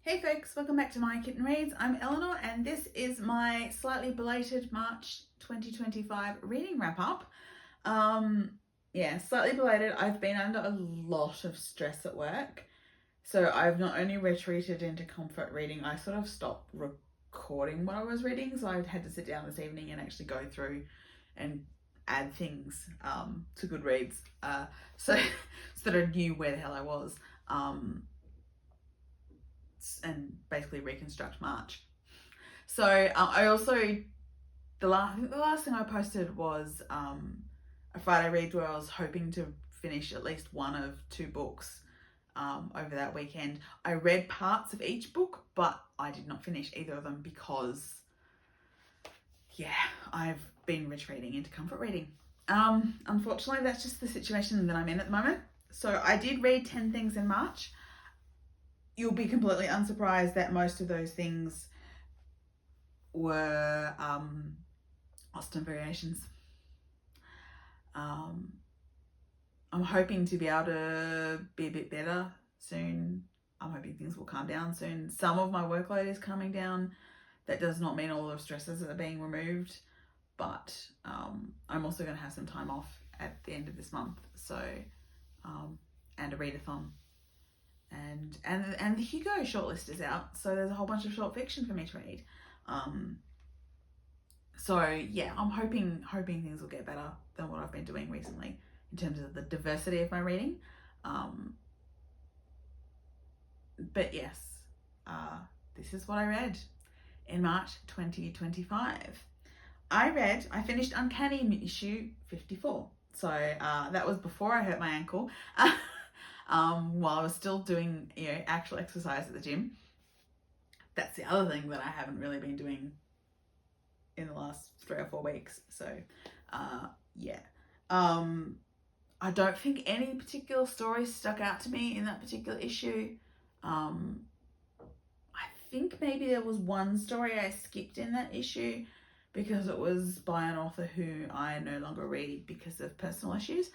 Hey folks, welcome back to My Kitten Reads. I'm Eleanor and this is my slightly belated March 2025 reading wrap up. Slightly belated. I've been under a lot of stress at work. So I've not only retreated into comfort reading, I sort of stopped recording what I was reading. So I had to sit down this evening and actually go through and add things to Goodreads so that I knew where the hell I was. And basically reconstruct March. So I also, the last thing I posted was a Friday read where I was hoping to finish at least one of two books over that weekend. I read parts of each book, but I did not finish either of them because, I've been retreating into comfort reading. Unfortunately, that's just the situation that I'm in at the moment. So I did read 10 things in March. You'll be completely unsurprised that most of those things were Austen variations. I'm hoping to be able to be a bit better soon. I'm hoping things will calm down soon. Some of my workload is coming down. That does not mean all the stresses are being removed, but I'm also going to have some time off at the end of this month. So, and a readathon. And the Hugo shortlist is out, so there's a whole bunch of short fiction for me to read. I'm hoping things will get better than what I've been doing recently in terms of the diversity of my reading. But yes, this is what I read in March 2025. I finished Uncanny issue 54. So that was before I hurt my ankle. While I was still doing actual exercise at the gym. That's the other thing that I haven't really been doing in the last 3 or 4 weeks. So I don't think any particular story stuck out to me in that particular issue. I think maybe there was one story I skipped in that issue because it was by an author who I no longer read because of personal issues.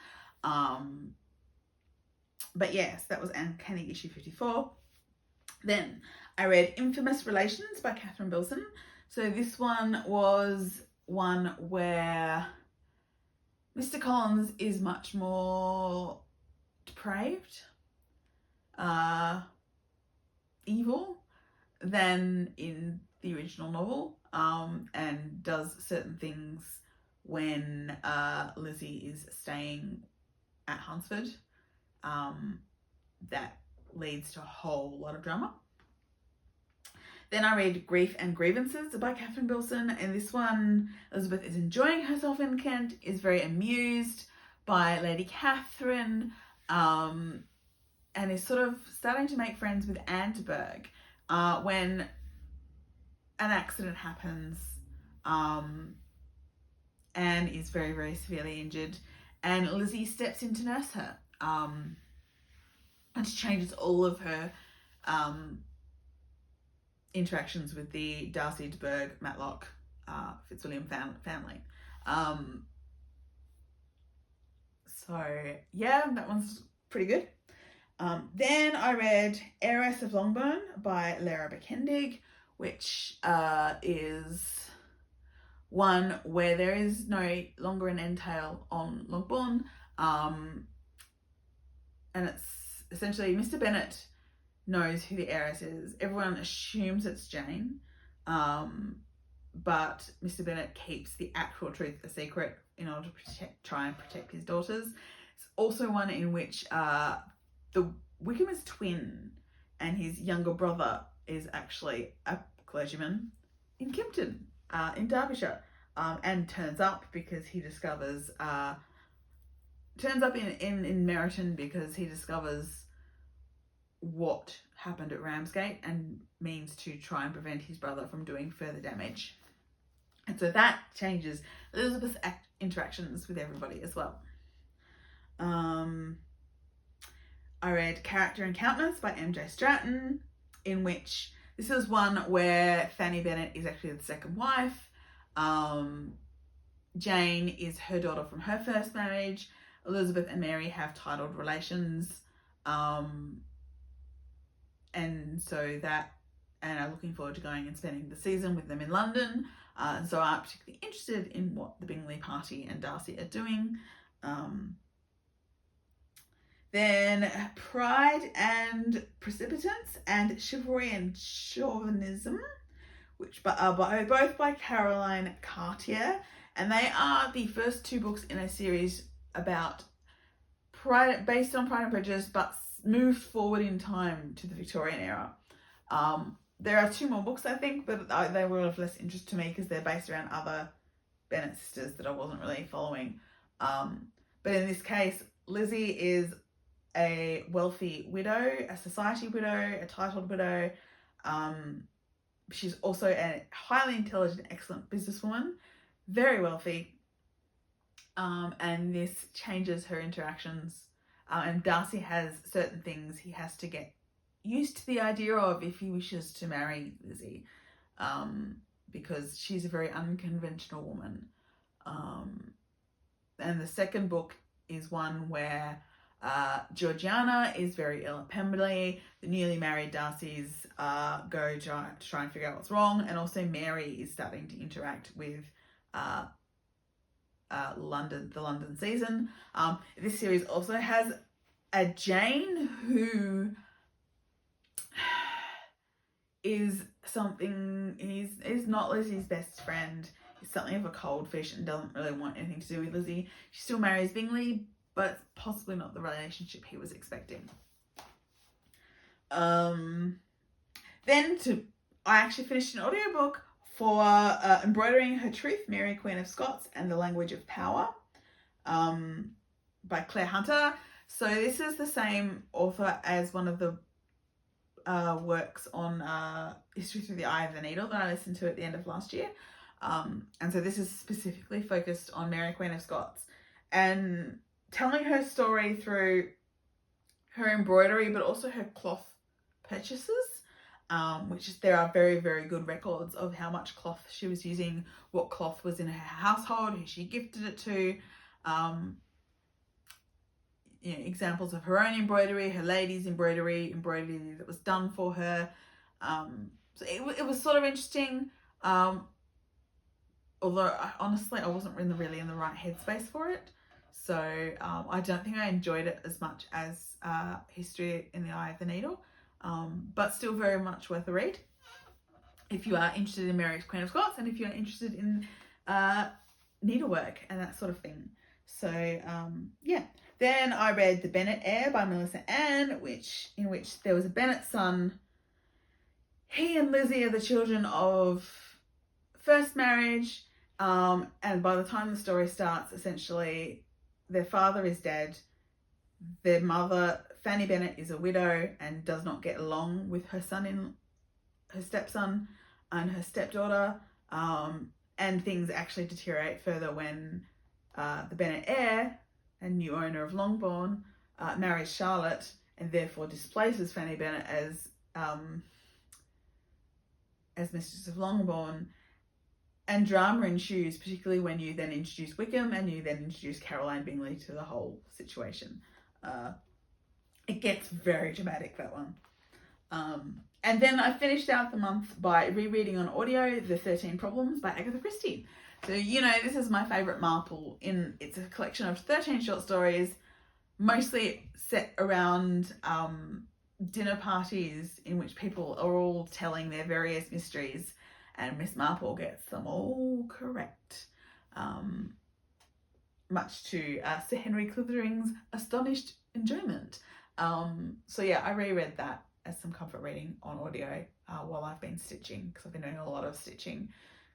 But yes, that was Uncanny issue 54. Then I read Infamous Relations by Catherine Bilson. So this one was one where Mr. Collins is much more depraved, evil than in the original novel, and does certain things when Lizzie is staying at Hunsford. That leads to a whole lot of drama. Then I read Grief and Grievances by Catherine Bilson, and this one, Elizabeth is enjoying herself in Kent, is very amused by Lady Catherine, and is sort of starting to make friends with Anne de Bourgh when an accident happens. Anne is very, very severely injured, and Lizzie steps in to nurse her. And changes all of her interactions with the Darcy de Bourgh, Matlock, Fitzwilliam family. That one's pretty good. Then I read Heiress of Longbourn by Lara Bekendig, which is one where there is no longer an entail on Longbourn, and it's essentially Mr. Bennet knows who the heiress is. Everyone assumes it's Jane, but Mr. Bennet keeps the actual truth a secret in order to try and protect his daughters. It's also one in which the Wickham is twin, and his younger brother is actually a clergyman in Kimpton, in Derbyshire, and turns up because he discovers in Meryton because he discovers what happened at Ramsgate and means to try and prevent his brother from doing further damage. And so that changes Elizabeth's interactions with everybody as well. I read Character and Countenance by M.J. Stratton, in which this is one where Fanny Bennet is actually the second wife. Jane is her daughter from her first marriage. Elizabeth and Mary have titled relations, and so that and are looking forward to going and spending the season with them in London. And so I'm particularly interested in what the Bingley party and Darcy are doing. Then Pride and Precipitance and Chivalry and Chauvinism, which are both by Caroline Cartier. And they are the first 2 books in a series about Pride, based on Pride and Prejudice, but moved forward in time to the Victorian era. There are 2 more books, I think, but they were of less interest to me because they're based around other Bennet sisters that I wasn't really following. But in this case, Lizzie is a wealthy widow, a society widow, a titled widow. She's also a highly intelligent, excellent businesswoman, very wealthy. And this changes her interactions. And Darcy has certain things he has to get used to the idea of if he wishes to marry Lizzie, because she's a very unconventional woman. And the second book is one where Georgiana is very ill at Pemberley. The newly married Darcys go to try and figure out what's wrong, and also Mary is starting to interact with the London season. This series also has a Jane who is not Lizzie's best friend. He's something of a cold fish and doesn't really want anything to do with Lizzie. She still marries Bingley, but possibly not the relationship he was expecting. I actually finished an audiobook for Embroidering Her Truth, Mary Queen of Scots and the Language of Power, by Claire Hunter. So this is the same author as one of the works on History Through the Eye of the Needle that I listened to at the end of last year. And so this is specifically focused on Mary Queen of Scots and telling her story through her embroidery, but also her cloth purchases, there are very, very good records of how much cloth she was using, what cloth was in her household, who she gifted it to, examples of her own embroidery, her lady's embroidery that was done for her. So it was sort of interesting, although honestly I wasn't really in the right headspace for it. So I don't think I enjoyed it as much as History in the Eye of the Needle, but still very much worth a read if you are interested in Mary Queen of Scots and if you're interested in needlework and that sort of thing. So yeah. Then I read The Bennet Heir by Melissa Ann, in which there was a Bennet son. He and Lizzie are the children of first marriage, and by the time the story starts, essentially their father is dead. Their mother, Fanny Bennet, is a widow and does not get along with her stepson and her stepdaughter, and things actually deteriorate further when the Bennet heir, a new owner of Longbourn, marries Charlotte and therefore displaces Fanny Bennet as Mistress of Longbourn. And drama ensues, particularly when you then introduce Wickham and you then introduce Caroline Bingley to the whole situation. It gets very dramatic, that one. And then I finished out the month by rereading on audio The 13 Problems by Agatha Christie. So, this is my favourite Marple. It's a collection of 13 short stories, mostly set around dinner parties in which people are all telling their various mysteries, and Miss Marple gets them all correct, much to Sir Henry Clithering's astonished enjoyment. So yeah, I reread that as some comfort reading on audio while I've been stitching, because I've been doing a lot of stitching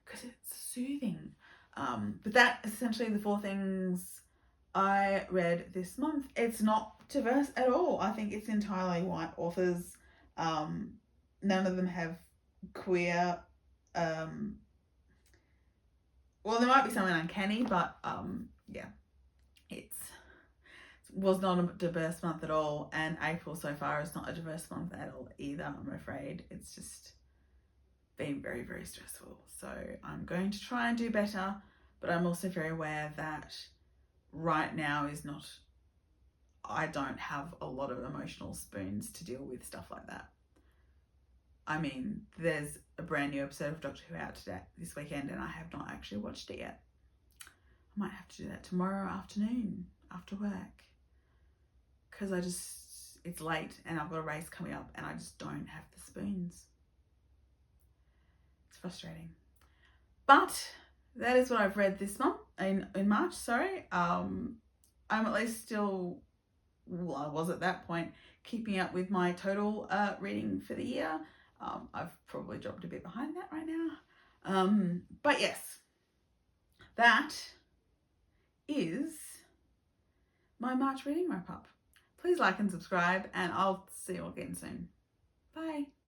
because it's soothing. But that is essentially the 4 things I read this month. It's not diverse at all. I think it's entirely white authors. None of them have queer, well, there might be something uncanny, but yeah, it was not a diverse month at all, and April so far is not a diverse month at all either, I'm afraid. It's just been very, very stressful. So I'm going to try and do better, but I'm also very aware that right now I don't have a lot of emotional spoons to deal with stuff like that. I mean, there's a brand new episode of Doctor Who out this weekend, and I have not actually watched it yet. I might have to do that tomorrow afternoon after work, because it's late and I've got a race coming up and I just don't have the spoons. It's frustrating. But that is what I've read this month, in March, sorry. I'm at least still, well, I was at that point, keeping up with my total reading for the year. I've probably dropped a bit behind that right now. But yes, that is my March reading wrap up. Please like and subscribe, and I'll see you all again soon. Bye.